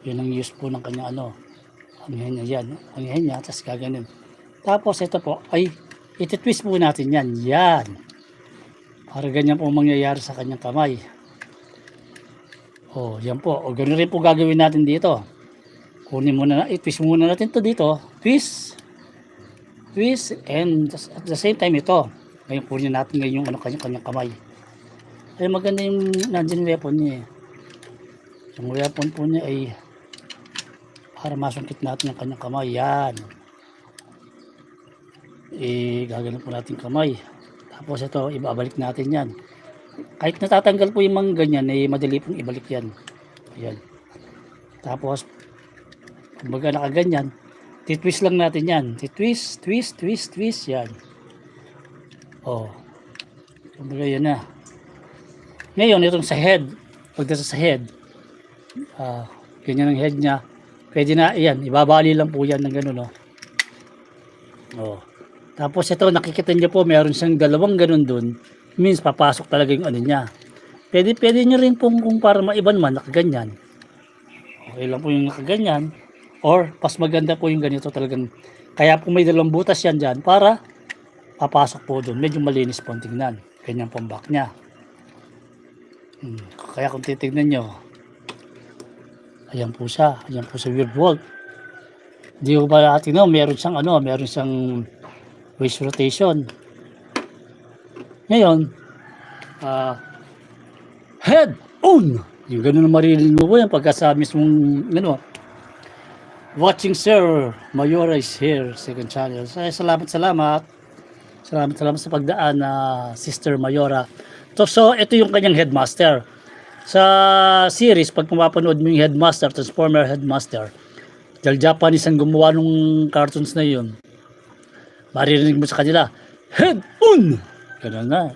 Yun ang use po ng kanyang ano, ang henna yan. Ang henna, tapos gaganon. Tapos ito po, ay iti-twist po natin yan. Yan. Para ganyan po mangyayari sa kanyang kamay. Oh, yan po. O ganun rin po gagawin natin dito. Kunin muna, i-twist muna natin to dito. Twist. Twist. And at the same time ito. Ngayon kunin natin ngayon yung ano, kanyang kamay. Ay maganda yung nandiyan weapon niya eh. Yung weapon po niya ay para masungkit natin yung kanyang kamay. Yan. Gagawin po natin kamay. Tapos ito, ibabalik natin yan. Kahit natatanggal po yung mga ganyan, madali pong ibalik yan. Ayan. Tapos, kumbaga nakaganyan, titwist lang natin yan. Titwist, twist, twist, twist, yan. Oh. Kumbaga yan na. Ngayon, itong sa head, pagdating sa head, ganyan ang head niya. Pwede na, yan, ibabali lang po yan ng gano'n, no? Oh. Tapos ito, nakikita niyo po, meron siyang dalawang gano'n dun. Means, papasok talaga yung ano niya. Pwede nyo rin pong kung para maiba naman, nakaganyan. Okay lang po yung nakaganyan. Or, pas maganda po yung ganito talagang. Kaya po may dalawang butas yan dyan para papasok po dun. Medyo malinis po ang tingnan. Ganyan po ang back niya. Kaya kung titignan nyo, ayan po siya. Ayan po sa Weirdwolf. Hindi ko ba natin meron siyang ano, meron siyang waist rotation. Ngayon, head on! Yung ganun na maririnig mo po yan pagka sa mismong ano, watching Sir Mayora is here, second channel. Salamat sa pagdaan na Sister Mayora. So ito yung kanyang headmaster. Sa series, pag mapapanood mo yung headmaster, Transformer headmaster, dahil Japanese ang gumawa nung cartoons na yun, maririnig mo sa kanila, head on! Ganun na.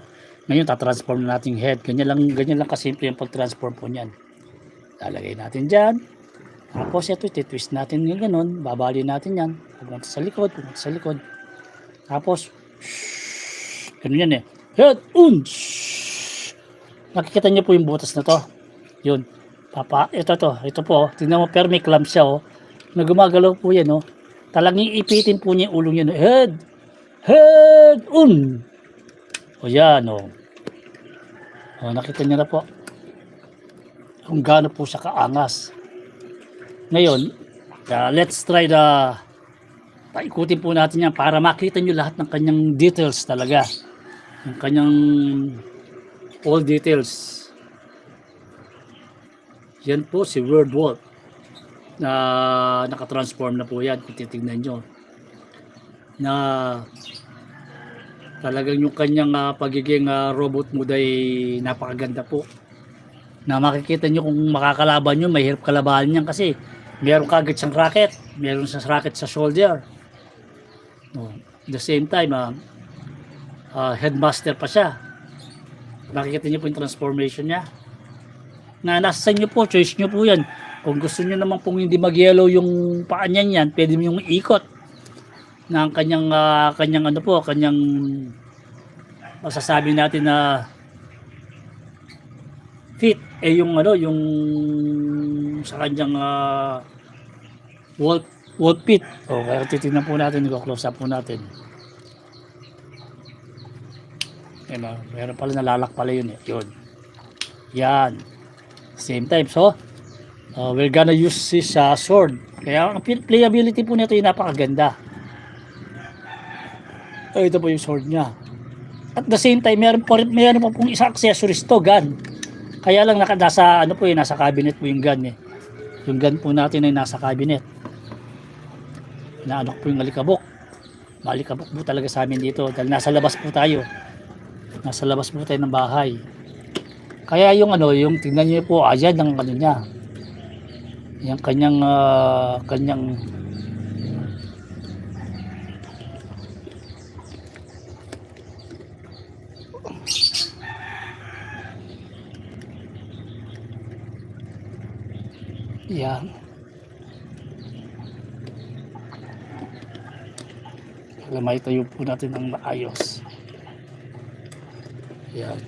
Ngayon, tatransform na natin yung head. Ganyan lang kasimple yung pag-transform po niyan. Lalagay natin dyan. Tapos ito, titwist natin yung ganun. Babali natin yan. Pumunta sa likod. Tapos, ganun yan eh. Head on! Nakikita niyo po yung butas na to. Yun. Ito po. Tingnan mo, pero may clamp siya oh. Na gumagalaw po yan oh. Talagang ipitin po niya yung ulong yan. Head on! O yan o. Nakita niyo na po kung gaano po siya kaangas. Ngayon, let's try paikutin po natin yan para makita niyo lahat ng kanyang details talaga. Yung kanyang all details. Yan po si Weirdwolf na nakatransform na po yan kung titignan nyo. Na talagang yung kanyang pagiging robot mode ay napakaganda po. Na makikita nyo kung makakalaban nyo, mahirap kalabahan niyan kasi meron kagad siyang rocket. Meron siyang rocket sa shoulder. At the same time, headmaster pa siya. Makikita nyo po yung transformation niya. Na nasa nyo po, choice nyo po yan. Kung gusto nyo naman pong hindi mag-yellow yung paa niyan yan, pwede mo yung ikot ng kanyang masasabi natin na fit yung sa kanyang wolf pit. Kaya titignan po natin, close up po natin. Meron pala nalalak pala yun eh. Yun. Yan. Same time. So, we're gonna use this sword. Kaya ang playability po nito yung napakaganda. Ito po yung sword niya. At the same time, meron pa pong isang accessories to, gun. Kaya lang nasa cabinet po yung gun eh. Yung gun po natin ay nasa cabinet. Inaanok po yung alikabok. Malikabok po talaga sa amin dito dahil nasa labas po tayo. Nasa labas po tayo ng bahay. Kaya yung tingnan niyo po, ayan ang niya. Yung kanyang yan. Lamay tayo po natin ng maayos. Yan.